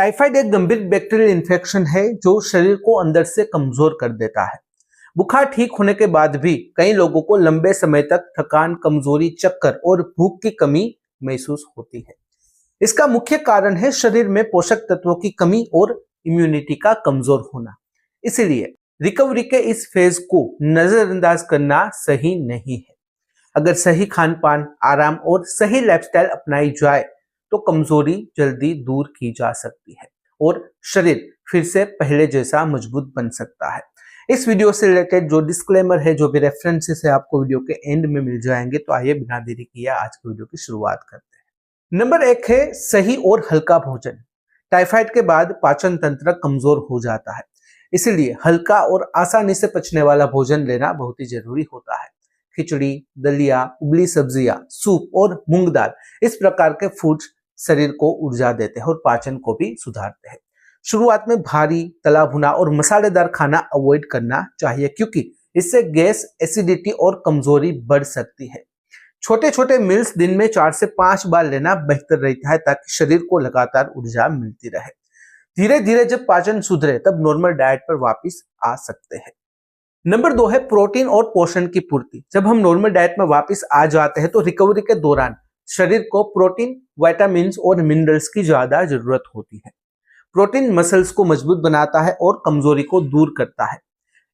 Typhoid एक गंभीर bacterial infection है जो शरीर को अंदर से कमजोर कर देता है। बुखार ठीक होने के बाद भी कई लोगों को लंबे समय तक थकान, कमजोरी, चक्कर और भूख की कमी महसूस होती है। इसका मुख्य कारण है शरीर में पोषक तत्वों की कमी और इम्यूनिटी का कमजोर होना। इसलिए रिकवरी के इस फेज को नजरअंदाज करना सही नहीं है। अगर सही खान पान, आराम और सही लाइफस्टाइल अपनाई जाए तो कमजोरी जल्दी दूर की जा सकती है और शरीर फिर से पहले जैसा मजबूत बन सकता है। इस वीडियो से रिलेटेड जो डिस्क्लेमर है, जो भी रेफरेंसेस है, आपको वीडियो के एंड में मिल जाएंगे। तो आइए बिना देरी किए आज की वीडियो की शुरुआत करते हैं। नंबर 1 है सही और हल्का भोजन। टाइफाइड के बाद पाचन तंत्र कमजोर हो जाता है, इसलिए हल्का और आसानी से पचने वाला भोजन लेना बहुत ही जरूरी होता है। खिचड़ी, दलिया, उबली सब्जियां, सूप और मूंग दाल, इस प्रकार के फूड्स शरीर को ऊर्जा देते हैं और पाचन को भी सुधारते हैं। शुरुआत में भारी, तला भुना और मसालेदार खाना अवॉइड करना चाहिए, क्योंकि इससे गैस, एसिडिटी और कमजोरी बढ़ सकती है। छोटे छोटे मील्स दिन में 4 से 5 बार लेना बेहतर रहता है, ताकि शरीर को लगातार ऊर्जा मिलती रहे। धीरे धीरे जब पाचन सुधरे तब नॉर्मल डाइट पर वापस आ सकते हैं। नंबर 2 है प्रोटीन और पोषण की पूर्ति। जब हम नॉर्मल डाइट में वापस आ जाते हैं तो रिकवरी के दौरान शरीर को प्रोटीन, विटामिन्स और मिनरल्स की ज्यादा जरूरत होती है। प्रोटीन मसल्स को मजबूत बनाता है और कमजोरी को दूर करता है।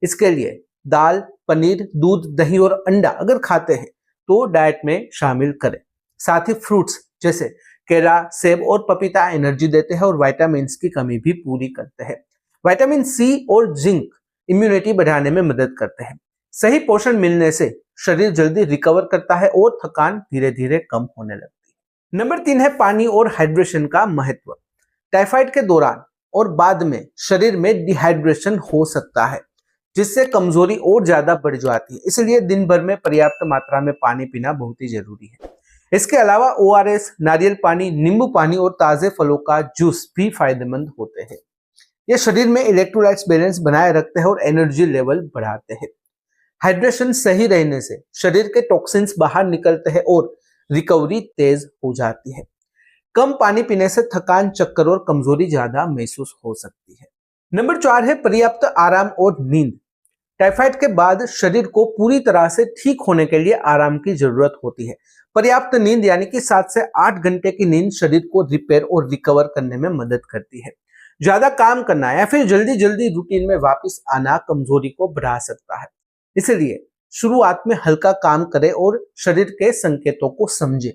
इसके लिए दाल, पनीर, दूध, दही और अंडा अगर खाते हैं तो डाइट में शामिल करें। साथ ही फ्रूट्स जैसे केला, सेब और पपीता एनर्जी देते हैं और विटामिन्स की कमी भी पूरी करते हैं। विटामिन सी और जिंक इम्यूनिटी बढ़ाने में मदद करते हैं। सही पोषण मिलने से शरीर जल्दी रिकवर करता है और थकान धीरे धीरे कम होने लगती है। नंबर 3 है पानी और हाइड्रेशन का महत्व। टाइफाइड के दौरान और बाद में शरीर में डिहाइड्रेशन हो सकता है, जिससे कमजोरी और ज्यादा बढ़ जाती है। इसलिए दिन भर में पर्याप्त मात्रा में पानी पीना बहुत ही जरूरी है। इसके अलावा ORS, नारियल पानी, नींबू पानी और ताजे फलों का जूस भी फायदेमंद होते हैं। ये शरीर में इलेक्ट्रोलाइट्स बैलेंस बनाए रखते हैं और एनर्जी लेवल बढ़ाते हैं। हाइड्रेशन सही रहने से शरीर के टॉक्सिन्स बाहर निकलते हैं और रिकवरी तेज हो जाती है। कम पानी पीने से थकान, चक्कर और कमजोरी ज्यादा महसूस हो सकती है। नंबर 4 है पर्याप्त आराम और नींद। टाइफाइड के बाद शरीर को पूरी तरह से ठीक होने के लिए आराम की जरूरत होती है। पर्याप्त नींद यानी कि 7 से 8 घंटे की नींद शरीर को रिपेयर और रिकवर करने में मदद करती है। ज्यादा काम करना या फिर जल्दी जल्दी रूटीन में वापस आना कमजोरी को बढ़ा सकता है। इसलिए शुरुआत में हल्का काम करें और शरीर के संकेतों को समझें।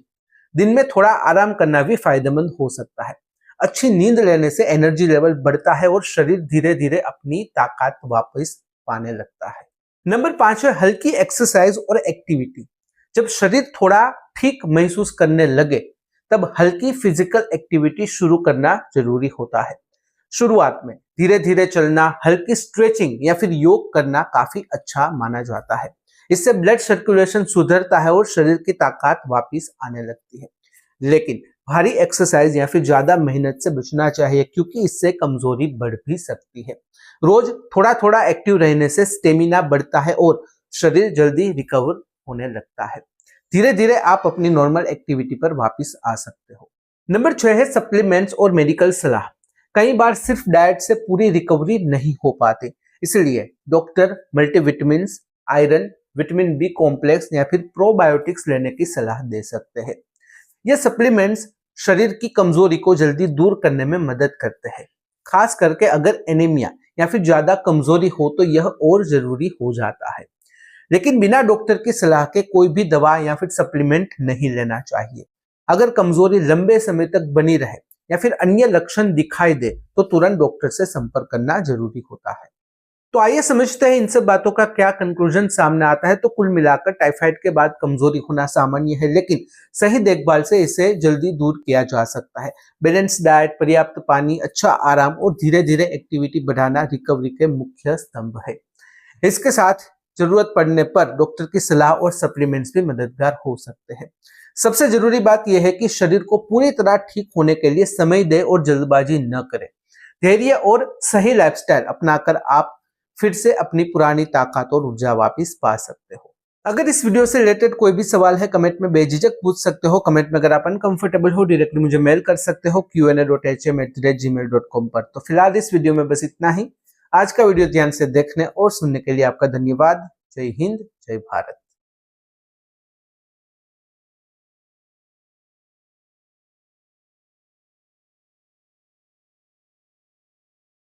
दिन में थोड़ा आराम करना भी फायदेमंद हो सकता है। अच्छी नींद लेने से एनर्जी लेवल बढ़ता है और शरीर धीरे धीरे अपनी ताकत वापस पाने लगता है। नंबर 5 है हल्की एक्सरसाइज और एक्टिविटी। जब शरीर थोड़ा ठीक महसूस करने लगे तब हल्की फिजिकल एक्टिविटी शुरू करना जरूरी होता है। शुरुआत में धीरे धीरे चलना, हल्की स्ट्रेचिंग या फिर योग करना काफी अच्छा माना जाता है। इससे ब्लड सर्कुलेशन सुधरता है और शरीर की ताकत वापस आने लगती है। लेकिन भारी एक्सरसाइज या फिर ज्यादा मेहनत से बचना चाहिए, क्योंकि इससे कमजोरी बढ़ भी सकती है। रोज थोड़ा थोड़ा एक्टिव रहने से स्टेमिना बढ़ता है और शरीर जल्दी रिकवर होने लगता है। धीरे धीरे आप अपनी नॉर्मल एक्टिविटी पर वापस आ सकते हो। नंबर 6 है सप्लीमेंट्स और मेडिकल सलाह। कई बार सिर्फ डाइट से पूरी रिकवरी नहीं हो पाती, इसलिए doctor multivitamins, iron, vitamin B complex या फिर प्रोबायोटिक्स लेने की सलाह दे सकते हैं। ये सप्लीमेंट्स शरीर की कमजोरी को जल्दी दूर करने में मदद करते हैं। खास करके अगर एनीमिया या फिर ज्यादा कमजोरी हो तो यह और जरूरी हो जाता है। लेकिन बिना डॉक्टर की सलाह के कोई भी दवा या फिर सप्लीमेंट नहीं लेना चाहिए। अगर कमजोरी लंबे समय तक बनी रहे या फिर अन्य लक्षण दिखाई दे तो तुरंत डॉक्टर से संपर्क करना जरूरी होता है। तो आइए समझते हैं इन सब बातों का क्या कंक्लूजन सामने आता है। तो कुल मिलाकर टाइफाइड के बाद कमजोरी होना सामान्य है, लेकिन सही देखभाल से इसे जल्दी दूर किया जा सकता है। बैलेंस डाइट, पर्याप्त पानी, अच्छा आराम और धीरे धीरे एक्टिविटी बढ़ाना रिकवरी के मुख्य स्तंभ है। इसके साथ जरूरत पड़ने पर डॉक्टर की सलाह और सप्लीमेंट्स भी मददगार हो सकते हैं। सबसे जरूरी बात यह है कि शरीर को पूरी तरह ठीक होने के लिए समय दे और जल्दबाजी न करें। धैर्य और सही लाइफस्टाइल अपनाकर आप फिर से अपनी पुरानी ताकत और ऊर्जा वापस पा सकते हो। अगर इस वीडियो से रिलेटेड कोई भी सवाल है कमेंट में बेझिझक पूछ सकते हो। कमेंट में अगर आप अनकंफर्टेबल हो डायरेक्टली मुझे मेल कर सकते हो qna.hm@gmail.com पर। तो फिलहाल इस वीडियो में बस इतना ही। आज का वीडियो ध्यान से देखने और सुनने के लिए आपका धन्यवाद। जय हिंद, जय भारत।